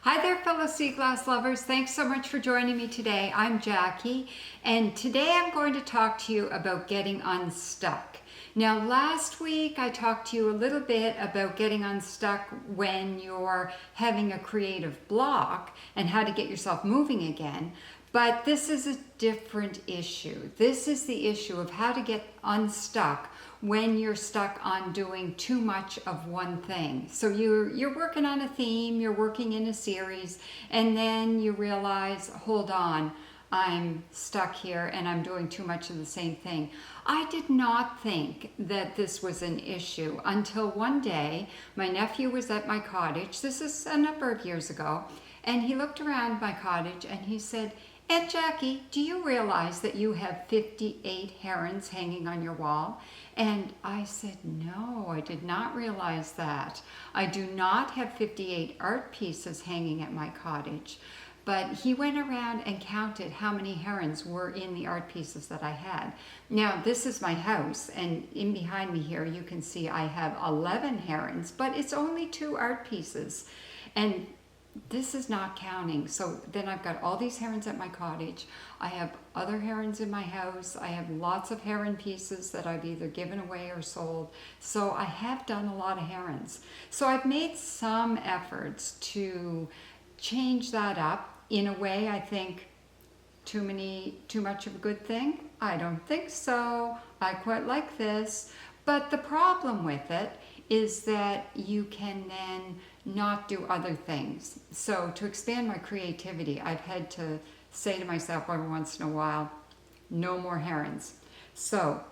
Hi there, fellow sea glass lovers. Thanks so much for joining me today. I'm Jackie, and today I'm going to talk to you about getting unstuck. Now, last week I talked to you a little bit about getting unstuck when you're having a creative block and how to get yourself moving again. But this is a different issue. This is the issue of how to get unstuck when you're stuck on doing too much of one thing. So you're working on a theme, you're working in a series, and then you realize, hold on, I'm stuck here and I'm doing too much of the same thing. I did not think that this was an issue until one day my nephew was at my cottage. This is a number of years ago, and he looked around my cottage and he said, "Aunt Jackie, do you realize that you have 58 herons hanging on your wall?" And I said, "No, I did not realize that. I do not have 58 art pieces hanging at my cottage." But he went around and counted how many herons were in the art pieces that I had. Now, this is my house, and in behind me here, you can see I have 11 herons, but it's only 2 art pieces. And this is not counting. So then I've got all these herons at my cottage. I have other herons in my house. I have lots of heron pieces that I've either given away or sold. So I have done a lot of herons. So I've made some efforts to change that up. In a way, I think too much of a good thing? I don't think so. I quite like this. But the problem with it is that you can then not do other things. So to expand my creativity, I've had to say to myself every once in a while, no more herons. So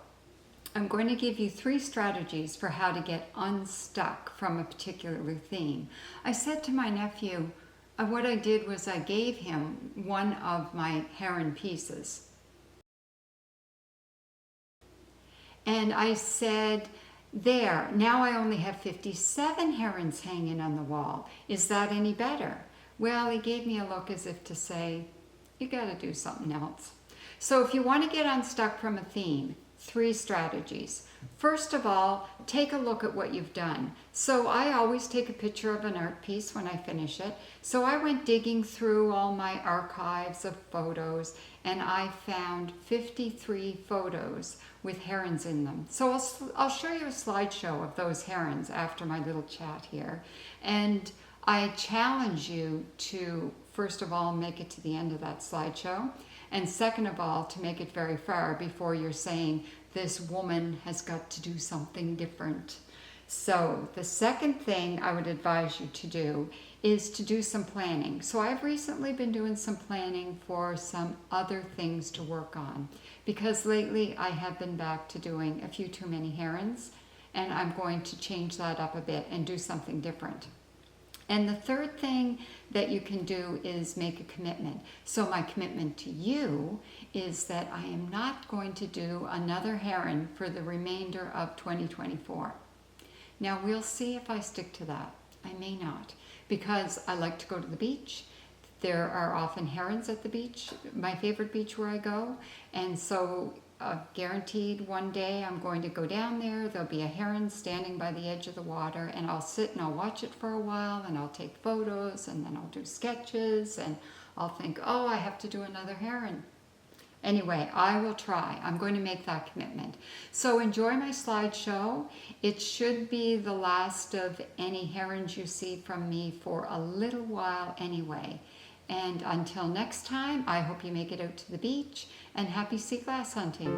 I'm going to give you 3 strategies for how to get unstuck from a particular theme. I said to my nephew, what I did was I gave him one of my heron pieces. And I said, "There, now I only have 57 herons hanging on the wall. Is that any better?" Well, he gave me a look as if to say, "You got to do something else." So if you want to get unstuck from a theme, 3 strategies. First of all, take a look at what you've done. So I always take a picture of an art piece when I finish it. So I went digging through all my archives of photos, and I found 53 photos with herons in them. So I'll show you a slideshow of those herons after my little chat here. And I challenge you to, first of all, make it to the end of that slideshow. And second of all, to make it very far before you're saying, this woman has got to do something different. So the second thing I would advise you to do is to do some planning. So I've recently been doing some planning for some other things to work on, because lately I have been back to doing a few too many herons, and I'm going to change that up a bit and do something different. And the third thing that you can do is make a commitment. So my commitment to you is that I am not going to do another heron for the remainder of 2024. Now we'll see if I stick to that. I may not, because I like to go to the beach. There are often herons at the beach, my favorite beach where I go. And so guaranteed one day I'm going to go down there, there'll be a heron standing by the edge of the water, and I'll sit and I'll watch it for a while, and I'll take photos, and then I'll do sketches, and I'll think, oh, I have to do another heron. Anyway, I will try. I'm going to make that commitment. So enjoy my slideshow. It should be the last of any herons you see from me for a little while anyway. And until next time, I hope you make it out to the beach, and happy sea glass hunting.